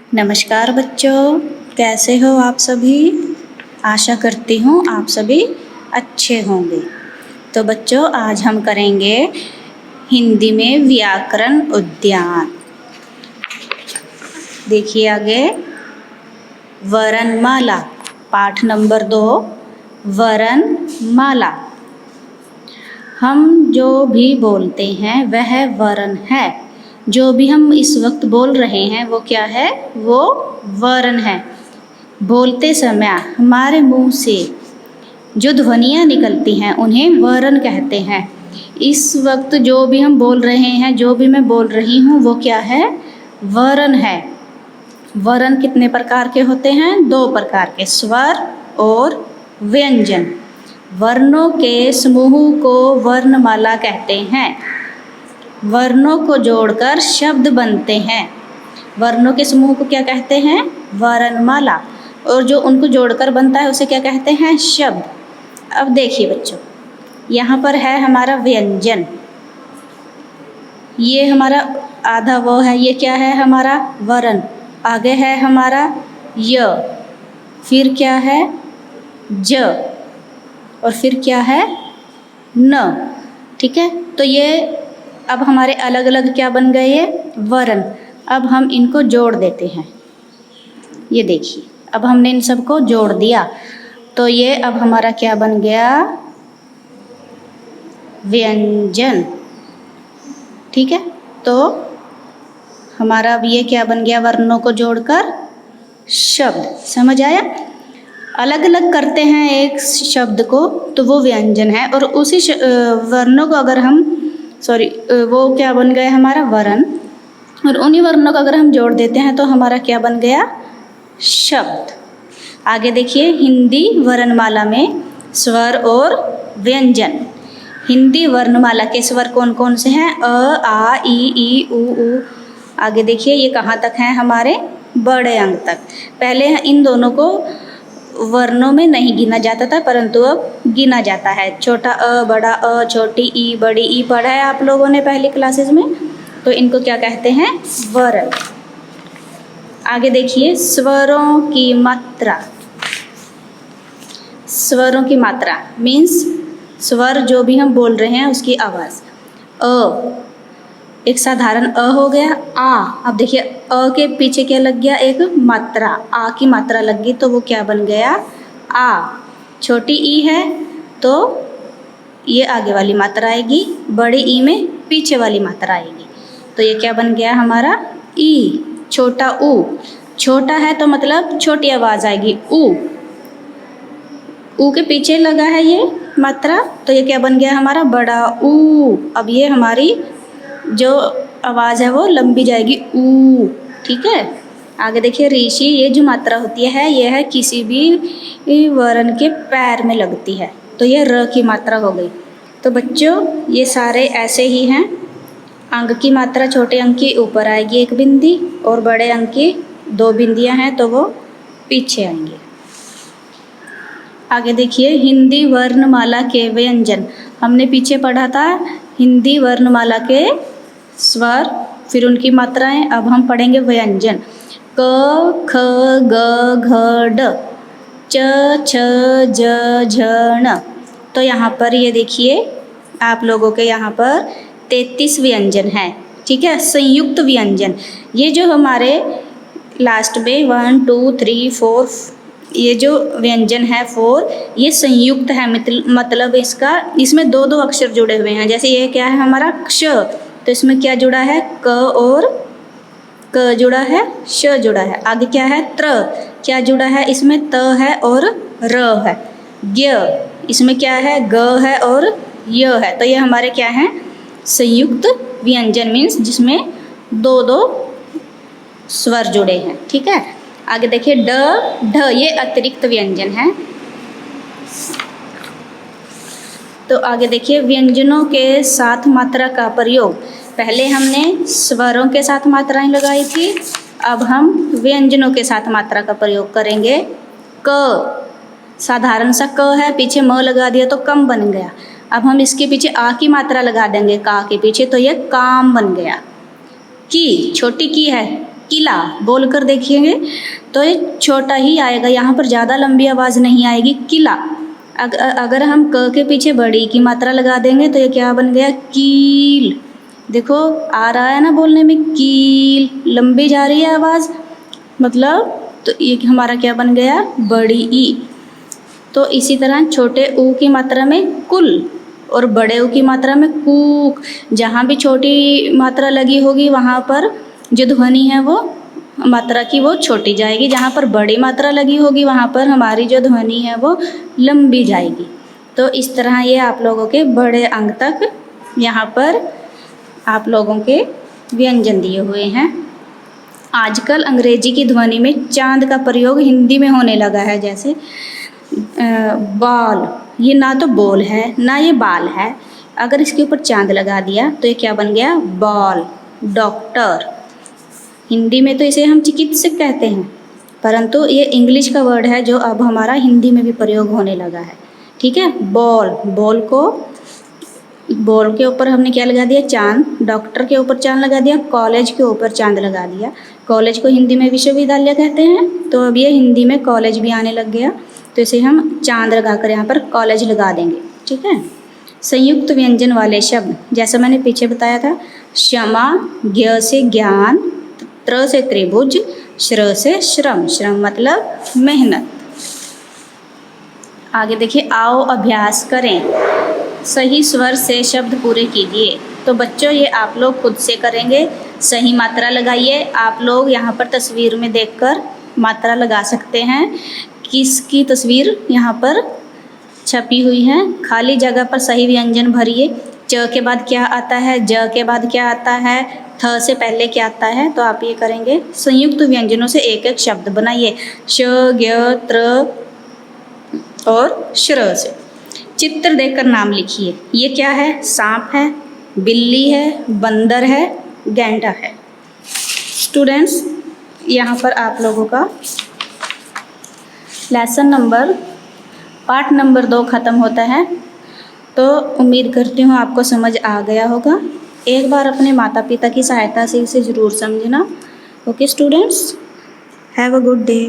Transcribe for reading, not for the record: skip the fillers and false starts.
नमस्कार बच्चों, कैसे हो आप सभी। आशा करती हूँ आप सभी अच्छे होंगे। तो बच्चों, आज हम करेंगे हिंदी में व्याकरण उद्यान। देखिए आगे, वर्णमाला, पाठ नंबर 2, वर्णमाला। हम जो भी बोलते हैं वह वर्ण है। जो भी हम इस वक्त बोल रहे हैं वो क्या है? वो वर्ण है। बोलते समय हमारे मुंह से जो ध्वनियाँ निकलती हैं उन्हें वर्ण कहते हैं। इस वक्त जो भी हम बोल रहे हैं, जो भी मैं बोल रही हूँ वो क्या है? वर्ण है। वर्ण कितने प्रकार के होते हैं? 2 प्रकार के, स्वर और व्यंजन। वर्णों के समूह को वर्णमाला कहते हैं। वर्णों को जोड़कर शब्द बनते हैं। वर्णों के समूह को क्या कहते हैं? वर्णमाला। और जो उनको जोड़कर बनता है उसे क्या कहते हैं? शब्द। अब देखिए बच्चों, यहाँ पर है हमारा व्यंजन। ये हमारा आधा वो है, ये क्या है? हमारा वर्ण। आगे है हमारा य, फिर क्या है? ज, और फिर क्या है? न। ठीक है, तो ये अब हमारे अलग अलग क्या बन गए? ये वर्ण। अब हम इनको जोड़ देते हैं। ये देखिए, अब हमने इन सबको जोड़ दिया तो ये अब हमारा क्या बन गया? व्यंजन। ठीक है, तो हमारा अब ये क्या बन गया? वर्णों को जोड़कर शब्द। समझ आया? अलग अलग करते हैं एक शब्द को तो वो व्यंजन है, और उसी वर्णों को अगर हम वो क्या बन गया? हमारा वर्ण। और उन्हीं वर्णों को अगर हम जोड़ देते हैं तो हमारा क्या बन गया? शब्द। आगे देखिए, हिंदी वर्णमाला में स्वर और व्यंजन। हिंदी वर्णमाला के स्वर कौन कौन से हैं? अ, आ, ई, उ। आगे देखिए, ये कहाँ तक हैं? हमारे बड़े अंक तक। पहले इन दोनों को वर्णों में नहीं गिना जाता था, परंतु अब गिना जाता है। छोटा अ, बड़ा अ, छोटी ई, बड़ी ई पढ़ा है आप लोगों ने पहली क्लासेस में। तो इनको क्या कहते हैं? वर्ण। आगे देखिए, स्वरों की मात्रा। स्वरों की मात्रा मीन्स स्वर जो भी हम बोल रहे हैं उसकी आवाज़। अ, एक साधारण अ हो गया। आ, अब देखिए अ के पीछे क्या लग गया? एक मात्रा, आ की मात्रा लग गई तो वो क्या बन गया? आ। छोटी ई है तो ये आगे वाली मात्रा आएगी, बड़ी ई में पीछे वाली मात्रा आएगी, तो ये क्या बन गया हमारा? ई। छोटा ऊ, छोटा है तो मतलब छोटी आवाज़ आएगी, ऊ। ऊ के पीछे लगा है ये मात्रा, तो ये क्या बन गया हमारा? बड़ा ऊ। अब ये हमारी जो आवाज़ है वो लंबी जाएगी, ऊ। ठीक है, आगे देखिए, ऋषि, ये जो मात्रा होती है ये है किसी भी वर्ण के पैर में लगती है, तो ये र की मात्रा हो गई। तो बच्चों, ये सारे ऐसे ही हैं। अंक की मात्रा छोटे अंक की ऊपर आएगी 1 बिंदी, और बड़े अंक की 2 बिंदियाँ हैं तो वो पीछे आएंगे। आगे देखिए, हिंदी वर्णमाला के व्यंजन। हमने पीछे पढ़ा था हिंदी वर्णमाला के स्वर, फिर उनकी मात्राएं। अब हम पढ़ेंगे व्यंजन। क, ख, ग, घ, ड, च, छ, ज, झ, ण। तो यहाँ पर ये देखिए, आप लोगों के यहाँ पर 33 व्यंजन हैं। ठीक है, संयुक्त व्यंजन। ये जो हमारे लास्ट में 1, 2, 3, 4, ये जो व्यंजन है 4, ये संयुक्त है। मतलब इसमें 2-2 अक्षर जुड़े हुए हैं। जैसे ये क्या है हमारा? क्ष, तो इसमें क्या जुड़ा है? क, और क जुड़ा है, श जुड़ा है। आगे क्या है? त्र, क्या जुड़ा है? इसमें त है और र है। ज्ञ, इसमें क्या है? ग है और य है। तो ये हमारे क्या है? संयुक्त व्यंजन मीन्स जिसमें 2-2 स्वर जुड़े हैं। ठीक है, आगे देखिए, ड, ढ, ये अतिरिक्त व्यंजन है। तो आगे देखिए, व्यंजनों के साथ मात्रा का प्रयोग। पहले हमने स्वरों के साथ मात्राएं लगाई थी, अब हम व्यंजनों के साथ मात्रा का प्रयोग करेंगे। क, साधारण सा क है, पीछे म लगा दिया तो कम बन गया। अब हम इसके पीछे आ की मात्रा लगा देंगे का के पीछे, तो ये काम बन गया। की, छोटी की है किला बोल कर देखिएंगे तो ये छोटा ही आएगा, यहाँ पर ज़्यादा लंबी आवाज़ नहीं आएगी, किला। अगर हम क के पीछे बड़ी की मात्रा लगा देंगे तो ये क्या बन गया, कील। देखो आ रहा है ना बोलने में, कील, लंबी जा रही है आवाज़, मतलब तो ये हमारा क्या बन गया, बड़ी ई। तो इसी तरह छोटे ऊ की मात्रा में कुल और बड़े ऊ की मात्रा में कूक। जहाँ भी छोटी मात्रा लगी होगी वहाँ पर जो ध्वनि है वो मात्रा की वो छोटी जाएगी, जहाँ पर बड़ी मात्रा लगी होगी वहाँ पर हमारी जो ध्वनि है वो लंबी जाएगी। तो इस तरह ये आप लोगों के बड़े अंक तक यहाँ पर आप लोगों के व्यंजन दिए हुए हैं। आजकल अंग्रेजी की ध्वनि में चांद का प्रयोग हिंदी में होने लगा है, जैसे बॉल, ये ना तो बोल है ना ये बाल है, अगर इसके ऊपर चांद लगा दिया तो ये क्या बन गया, बॉल। डॉक्टर, हिंदी में तो इसे हम चिकित्सक कहते हैं, परंतु ये इंग्लिश का वर्ड है जो अब हमारा हिंदी में भी प्रयोग होने लगा है। ठीक है, बॉल, बॉल को, बॉल के ऊपर हमने क्या लगा दिया, चांद। डॉक्टर के ऊपर चांद लगा दिया, कॉलेज के ऊपर चांद लगा दिया। कॉलेज को हिंदी में विश्वविद्यालय कहते हैं, तो अब ये हिंदी में कॉलेज भी आने लग गया, तो इसे हम चांद लगाकर यहाँ पर कॉलेज लगा देंगे। ठीक है, संयुक्त व्यंजन वाले शब्द, जैसा मैंने पीछे बताया था, क्षमा, ज्ञ से ज्ञान, त्र से त्रिभुज, श्र से श्रम, श्रम मतलब मेहनत। आगे देखिए, आओ अभ्यास करें, सही स्वर से शब्द पूरे कीजिए। तो बच्चों ये आप लोग खुद से करेंगे, सही मात्रा लगाइए। आप लोग यहाँ पर तस्वीर में देखकर मात्रा लगा सकते हैं, किसकी तस्वीर यहाँ पर छपी हुई है। खाली जगह पर सही व्यंजन भरिए। च के बाद क्या आता है, ज के बाद क्या आता है, थ से पहले क्या आता है, तो आप ये करेंगे, संयुक्त व्यंजनों से एक एक शब्द बनाइए, श, ज्ञ, त्र और श्र से। चित्र देखकर नाम लिखिए। ये क्या है, सांप है, बिल्ली है, बंदर है, गैंडा है। स्टूडेंट्स, यहाँ पर आप लोगों का लेसन नंबर पार्ट नंबर 2 ख़त्म होता है। तो उम्मीद करती हूँ आपको समझ आ गया होगा। एक बार अपने माता पिता की सहायता से इसे ज़रूर समझना। Okay students, have a good day.